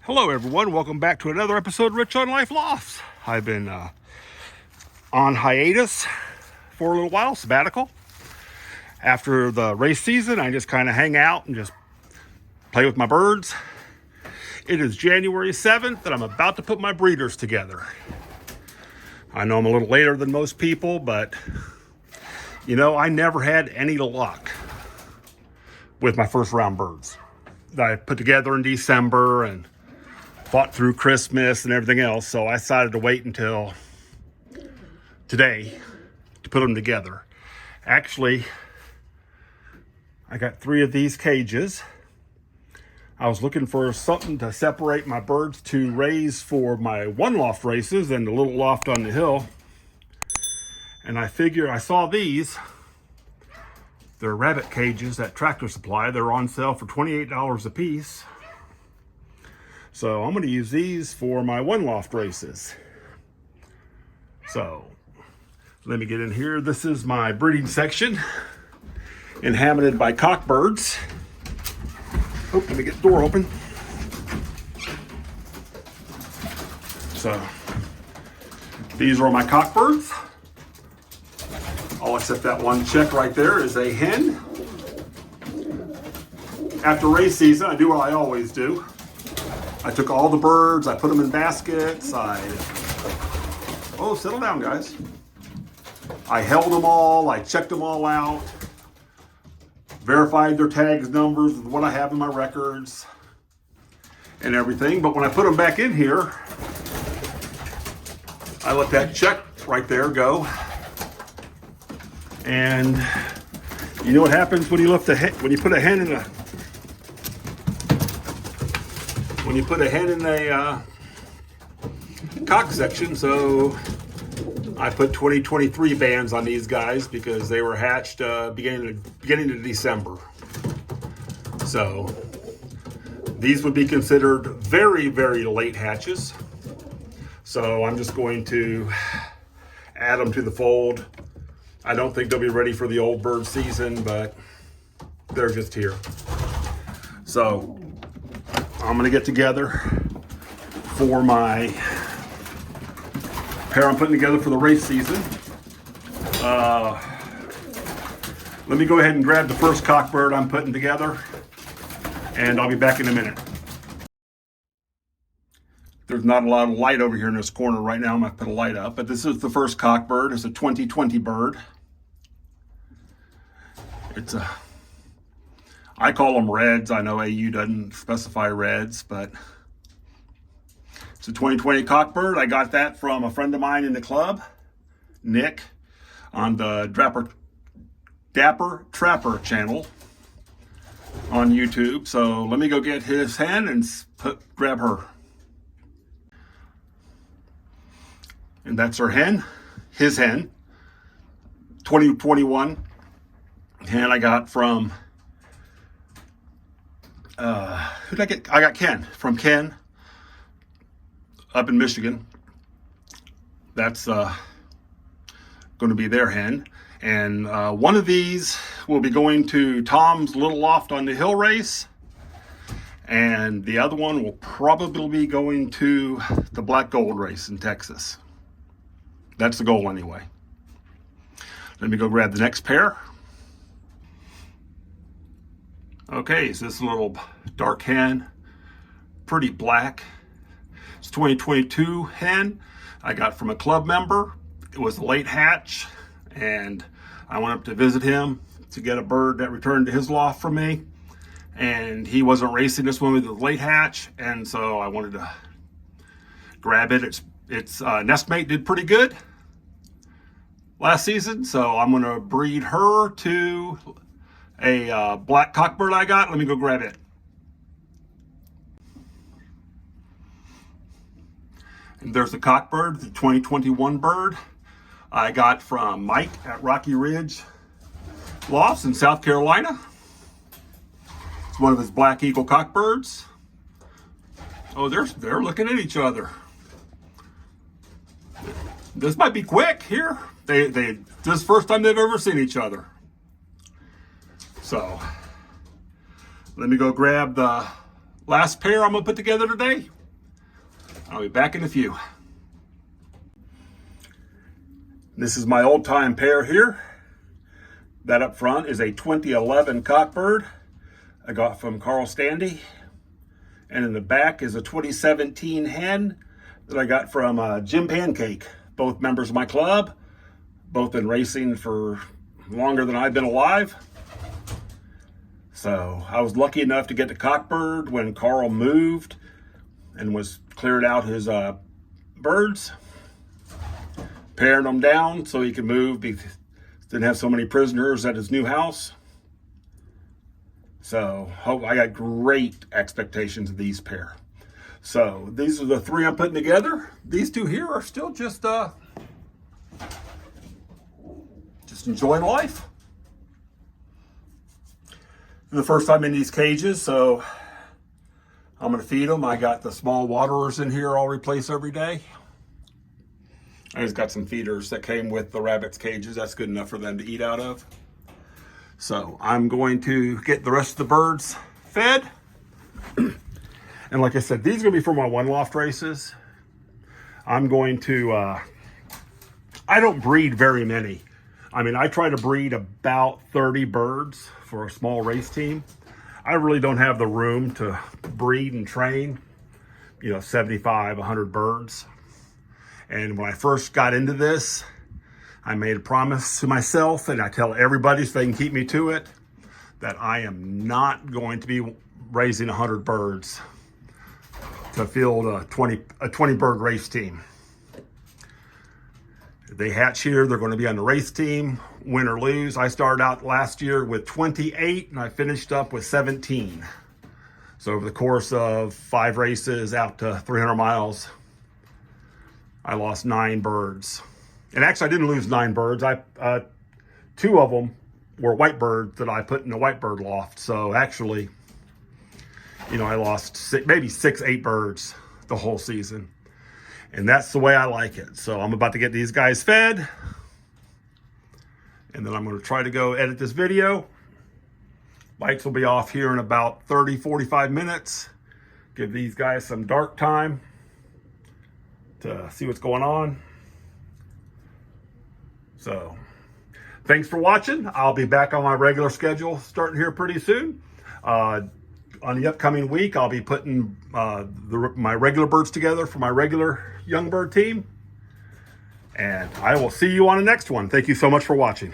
Hello everyone, welcome back to another episode of Rich on Life Lofts. I've been on hiatus for a little while, sabbatical. After the race season, I just kind of hang out and just play with my birds. It is January 7th and I'm about to put my breeders together. I know I'm a little later than most people, but you know, I never had any luck with my first round birds that I put together in December and fought through Christmas and everything else, so I decided to wait until today to put them together. Actually, I got 3 of these cages. I was looking for something to separate my birds to raise for my One Loft races and the little loft on the hill. And I figure I saw these. They're rabbit cages at Tractor Supply. They're on sale for $28 a piece. So I'm going to use these for my One Loft races. So let me get in here. This is my breeding section, inhabited by cockbirds. Oh, let me get the door open. So these are my cockbirds. All except that one check right there is a hen. After race season, I do what I always do. I took all the birds, I put them in baskets, oh, settle down, guys. I held them all, I checked them all out, verified their tags, numbers, what I have in my records, and everything. But when I put them back in here, I let that check right there go. And you know what happens when you put a hen in a cock section. So I put 2023 bands on these guys because they were hatched beginning of December. So these would be considered very, very late hatches. So I'm just going to add them to the fold. I don't think they'll be ready for the old bird season, but they're just here. So I'm gonna get together for my pair I'm putting together for the race season. Let me go ahead and grab the first cockbird I'm putting together, and I'll be back in a minute. There's not a lot of light over here in this corner right now. I'm gonna put a light up, but this is the first cockbird. It's a 2020 bird. I call them reds. I know AU doesn't specify reds, but it's a 2020 cockbird. I got that from a friend of mine in the club, Nick, on the Dapper Trapper channel on YouTube. So let me go get his hen and grab her. And that's her hen, his hen, 2021 hen I got from who did I get? I got Ken, from Ken up in Michigan. That's going to be their hen. And one of these will be going to Tom's Little Loft on the Hill race. And the other one will probably be going to the Black Gold race in Texas. That's the goal anyway. Let me go grab the next pair. Okay, so this little dark hen, pretty black. It's 2022 hen I got from a club member. It was a late hatch, and I went up to visit him to get a bird that returned to his loft from me. And he wasn't racing this one with the late hatch, and so I wanted to grab it. Its nestmate did pretty good last season, so I'm going to breed her to a black cockbird I got. Let me go grab it. And there's the cockbird, the 2021 bird I got from Mike at Rocky Ridge Lofts in South Carolina. It's one of his Black Eagle cockbirds. Oh, they're looking at each other. This might be quick here. This is the first time they've ever seen each other. So let me go grab the last pair I'm gonna put together today. I'll be back in a few. This is my old time pair here. That up front is a 2011 cockbird I got from Carl Standy. And in the back is a 2017 hen that I got from Jim Pancake, both members of my club, both been racing for longer than I've been alive. So I was lucky enough to get the cockbird when Carl moved and was cleared out his birds, paring them down so he could move. He didn't have so many prisoners at his new house. So I got great expectations of these pair. So these are the three I'm putting together. These two here are still just enjoying life. The first time in these cages, so I'm going to feed them. I got the small waterers in here I'll replace every day. I just got some feeders that came with the rabbits' cages. That's good enough for them to eat out of. So I'm going to get the rest of the birds fed. And like I said, these are going to be for my One Loft races. I'm going to, I don't breed very many. I mean, I try to breed about 30 birds for a small race team. I really don't have the room to breed and train, 75, 100 birds. And when I first got into this, I made a promise to myself, and I tell everybody so they can keep me to it, that I am not going to be raising 100 birds to field a 20 bird race team. If they hatch here, they're going to be on the race team, win or lose. I started out last year with 28 and I finished up with 17. So over the course of 5 races out to 300 miles, I lost 9 birds. And actually I didn't lose 9 birds. 2 of them were white birds that I put in the white bird loft. So actually, I lost maybe 6, 8 birds the whole season. And that's the way I like it. So I'm about to get these guys fed. And then I'm going to try to go edit this video. Lights will be off here in about 30, 45 minutes. Give these guys some dark time to see what's going on. So thanks for watching. I'll be back on my regular schedule starting here pretty soon. On the upcoming week, I'll be putting my regular birds together for my regular young bird team. And I will see you on the next one. Thank you so much for watching.